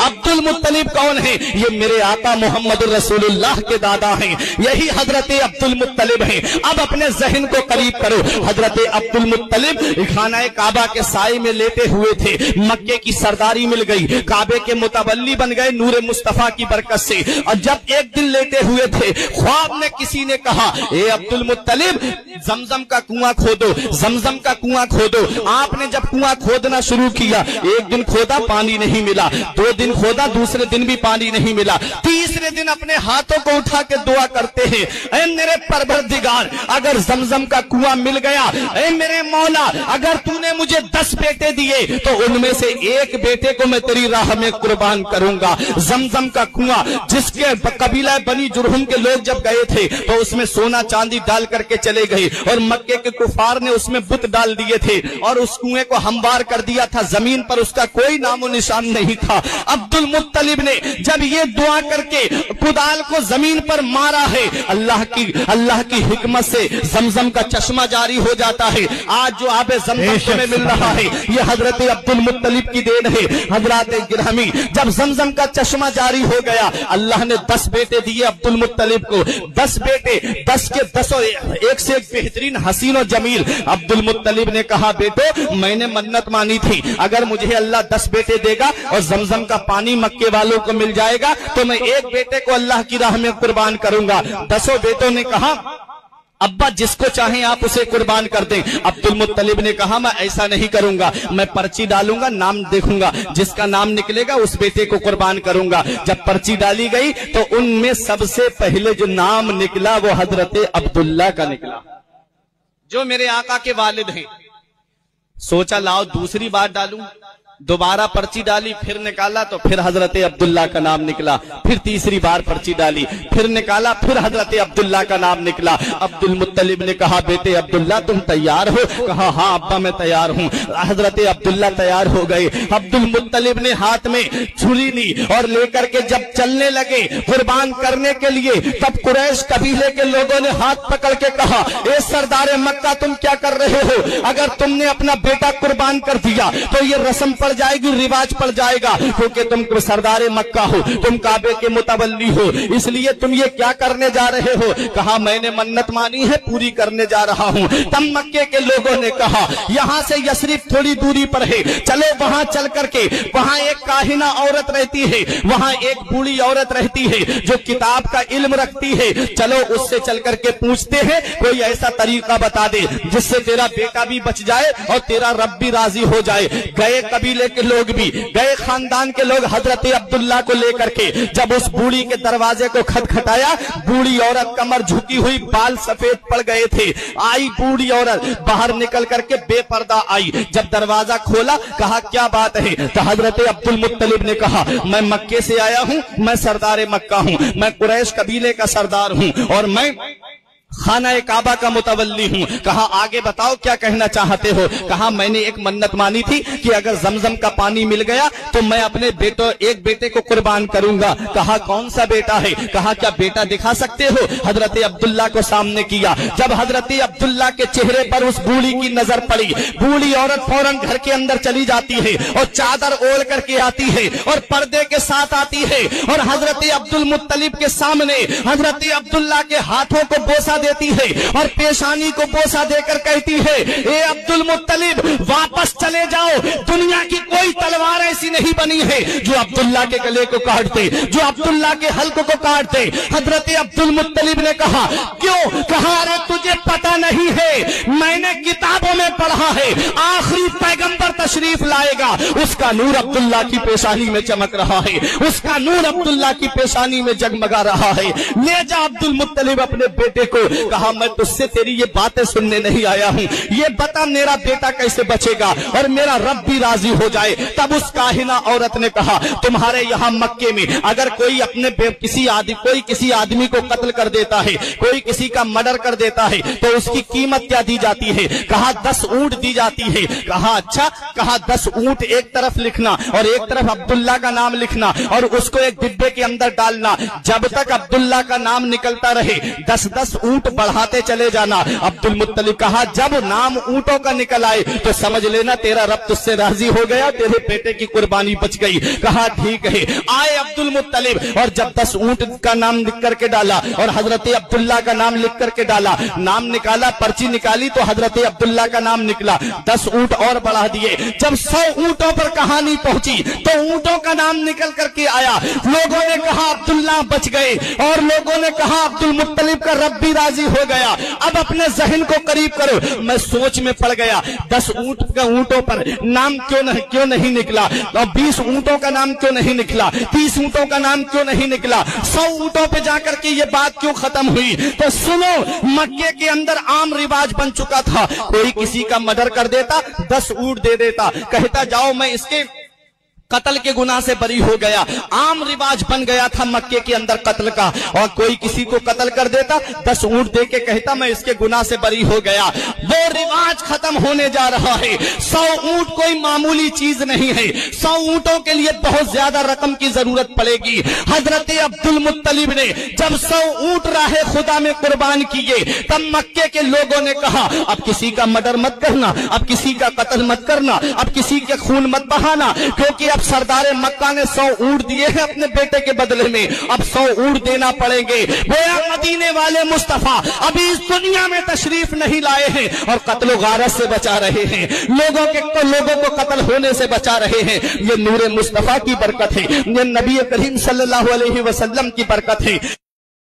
अब्दुल मुत्तलिब कौन है? ये मेरे आका मोहम्मद रसूलुल्लाह के दादा हैं, यही हजरत अब्दुल मुत्तलिब हैं। अब अपने जहन को करीब करो, हजरत अब्दुल मुत्तलिब खाना काबा के साए में लेटे हुए थे, मक्के की सरदारी मिल गई, काबे के मुतवल्ली बन गए नूरे मुस्तफा की बरकत से। और जब एक दिन लेटे हुए थे, ख्वाब में किसी ने कहा, ए अब्दुल मुत्तलिब जमजम का कुआं खोदो, जमजम का कुआं खोदो। आपने जब कुआं खोदना शुरू किया, एक दिन खोदा पानी नहीं मिला, 2 दिन खोदा, दूसरे दिन भी पानी नहीं मिला, तीसरे दिन अपने हाथों को उठा के दुआ करते हैं, ऐ मेरे परवरदिगार अगर जमजम का कुआं मिल गया, ऐ मेरे मौला अगर तूने मुझे 10 बेटे दिए तो उनमें से एक बेटे को मैं तेरी राह में कुर्बान करूंगा। जमजम का कुआं जिसके कबीला बनी जुरहुम के लोग जब गए थे तो उसमें सोना चांदी डाल करके चले गए, और मक्के के कुफार ने उसमें बुत डाल दिए थे और उस कुएं को हमवार कर दिया था, जमीन पर उसका कोई नामो निशान नहीं था। अब्दुल मुत्तलिब ने जब ये दुआ करके कुदाल को जमीन पर मारा है, अल्लाह की हिकमत से जमजम का चश्मा जारी हो जाता है। आज जो आबे जमजम तुम्हें मिल रहा है ये हजरत अब्दुल मुत्तलिब की देन है। हजरत गिरहमी जब जमजम का चश्मा जारी हो गया, अल्लाह ने 10 बेटे दिए अब्दुल मुत्तलिब को, 10 बेटे, 10 के 10 एक से एक बेहतरीन हसीन और जमील। अब्दुल मुत्तलिब ने कहा, बेटो मैंने मन्नत मानी थी, अगर मुझे अल्लाह 10 बेटे देगा और जमजम का पानी मक्के वालों को मिल जाएगा तो मैं एक बेटे को अल्लाह की राह में कुर्बान करूंगा। 10 बेटों ने कहा, अब्बा जिसको चाहे आप उसे कुर्बान कर दें। अब्दुल मुत्तलिब ने कहा, मैं ऐसा नहीं करूंगा, मैं पर्ची डालूंगा, नाम देखूंगा, जिसका नाम निकलेगा उस बेटे को कुर्बान करूंगा। जब पर्ची डाली गई तो उनमें सबसे पहले जो नाम निकला वो हजरत अब्दुल्ला का निकला, जो मेरे आका के वालिद हैं। सोचा लाओ दूसरी बार डालूं, दोबारा पर्ची डाली, फिर निकाला तो फिर हजरत अब्दुल्ला का नाम निकला, फिर तीसरी बार पर्ची डाली, फिर निकाला, फिर हजरत अब्दुल्ला का नाम निकला। अब्दुल मुत्तलिब ने कहा, बेटे अब्दुल्ला तुम तैयार हो? कहा, हाँ अब्बा मैं तैयार हूँ। हजरत अब्दुल्ला तैयार हो गए। अब्दुल मुत्तलिब ने हाथ में छुरी ली और लेकर के जब चलने लगे कुर्बान करने के लिए, तब कुरैश कबीले के लोगों ने हाथ पकड़ के कहा, ए सरदार मक्का तुम क्या कर रहे हो? अगर तुमने अपना बेटा कुर्बान कर दिया तो ये रस्म पड़ जाएगी, रिवाज पड़ जाएगा, क्योंकि तुम सरदार मक्का हो, तुम काबे के मुतवल्ली हो, इसलिए तुम ये क्या करने जा रहे हो? कहा, मैंने मन्नत मानी है, पूरी करने जा रहा हूँ। तब मक्के के लोगों ने कहा, यहाँ से यसरिफ थोड़ी दूरी पर है, चलो वहाँ चल करके, वहाँ एक काहिना औरत रहती है, वहाँ एक बूढ़ी औरत रहती है जो किताब का इल्म रखती है, चलो उससे चल करके पूछते हैं, कोई ऐसा तरीका बता दे जिससे तेरा बेटा भी बच जाए और तेरा रब भी राजी हो जाए। गए कबीले के लोग भी, गए खानदान के लोग हजरत अब्दुल्ला को लेकर के, जब उस बूढ़ी के दरवाजे को खटखटाया, बूढ़ी औरत कमर झुकी हुई, बाल सफेद पड़ गए थे। आई बूढ़ी औरत, बाहर निकल करके बेपर्दा आई, जब दरवाजा खोला कहा, क्या बात है? तो हजरत अब्दुल मुत्तलिब ने कहा, मैं मक्के से आया हूँ, मैं सरदार मक्का हूँ, मैं कुरैश कबीले का सरदार हूँ और मैं खाना काबा का मुतवल्ली हूँ। कहा, आगे बताओ क्या कहना चाहते हो? कहा, मैंने एक मन्नत मानी थी कि अगर जमजम का पानी मिल गया तो मैं अपने एक बेटे को कुर्बान करूंगा। कहा, कौन सा बेटा है? कहा, क्या बेटा दिखा सकते हो? हजरत अब्दुल्ला को सामने किया। जब हजरत अब्दुल्ला के चेहरे पर उस बूढ़ी की नजर पड़ी, बूढ़ी औरत फौरन घर के अंदर चली जाती है और चादर ओढ़ करके आती है और पर्दे के साथ आती है और हजरत अब्दुल मुत्तलिब के सामने हजरत अब्दुल्ला के हाथों को बोसा देती है और पेशानी को बोसा देकर कहती है, ए अब्दुल मुत्तलिब वापस चले जाओ, दुनिया की कोई तलवार ऐसी नहीं बनी है जो अब्दुल्ला के गले को काट दे, जो अब्दुल्ला के हल्क को काट दे। हजरत अब्दुल मुत्तलिब ने कहा, क्यों? कहा, अरे तुझे पता नहीं है, मैंने किताबों में पढ़ा है आखिरी पैगंबर तशरीफ लाएगा, उसका नूर अब्दुल्ला की पेशानी में चमक रहा है, उसका नूर अब्दुल्ला की पेशानी में जगमगा रहा है, ले जा। अब्दुल मुत्तलिब अपने बेटे को कहा, मैं तुझसे तेरी ये बातें सुनने नहीं आया हूँ, ये बता मेरा बेटा कैसे बचेगा और मेरा रब भी राजी हो जाए। तब उस काहिना औरत ने कहा, तुम्हारे यहाँ मक्के में अगर कोई अपने कोई किसी आदमी को कत्ल कर देता है, कोई किसी का मर्डर कर देता है तो उसकी कीमत क्या दी जाती है? कहा, 10 ऊंट दी जाती है। कहा, अच्छा। कहा, 10 ऊंट एक तरफ लिखना और एक तरफ अब्दुल्ला का नाम लिखना और उसको एक डिब्बे के अंदर डालना, जब तक अब्दुल्ला का नाम निकलता रहे 10-10 ऊंट ऊंट बढ़ाते चले जाना। अब्दुल मुत्तलिब कहा जब नाम ऊंटों का निकल आए तो समझ लेना तेरा रब तुझसे राजी हो गया, तेरे बेटे की कुर्बानी बच गई। कहा ठीक है। आए अब्दुल मुत्तलिब और जब 10 ऊंट का नाम लिख करके डाला और हजरत अब्दुल्ला का नाम लिख करके डाला, नाम निकाला, पर्ची निकाली तो हजरत अब्दुल्ला का नाम निकला। 10 ऊंट और बढ़ा दिए। जब 100 ऊंटों पर कहानी पहुंची तो ऊंटों का नाम निकल करके आया। लोगों ने कहा अब्दुल्ला बच गए और लोगों ने कहा अब्दुल मुत्तलिब का रब भी राजी हो गया। अब अपने जहन को करीब करो। मैं सोच में पड़ गया 10 ऊंटों पर नाम क्यों नहीं निकला, और 20 ऊंटों का नाम क्यों नहीं निकला, 30 ऊंटों का नाम क्यों नहीं निकला, 100 ऊंटों पे जाकर के ये बात क्यों खत्म हुई। तो सुनो, मक्के के अंदर आम रिवाज बन चुका था, कोई किसी का मर्डर कर देता, 10 ऊंट दे देता, कहता जाओ मैं इसके कत्ल के गुनाह से बरी हो गया। आम रिवाज बन गया था मक्के के अंदर कत्ल का, और कोई किसी को कत्ल कर देता, 10 ऊंट दे के कहता मैं इसके गुनाह से बरी हो गया। वो रिवाज खत्म होने जा रहा है। 100 ऊंट कोई मामूली चीज नहीं है, 100 ऊंटों के लिए बहुत ज्यादा रकम की जरूरत पड़ेगी। हजरत अब्दुल मुत्तलिब ने जब 100 ऊंट राहे खुदा में कुर्बान किए, तब मक्के के लोगों ने कहा अब किसी का मर्डर मत करना, अब किसी का कत्ल मत करना, अब किसी के खून मत बहाना, क्योंकि अब सरदार मक्का ने 100 ऊंट दिए हैं अपने बेटे के बदले में, अब 100 ऊंट देना पड़ेंगे। गोया मदीने वाले मुस्तफा अभी इस दुनिया में तशरीफ नहीं लाए हैं और कत्ल गारत से बचा रहे हैं, लोगों को कत्ल होने से बचा रहे हैं। ये नूरे मुस्तफा की बरकत है, ये नबी करीम सल्लल्लाहु अलैहि वसल्लम की बरकत है।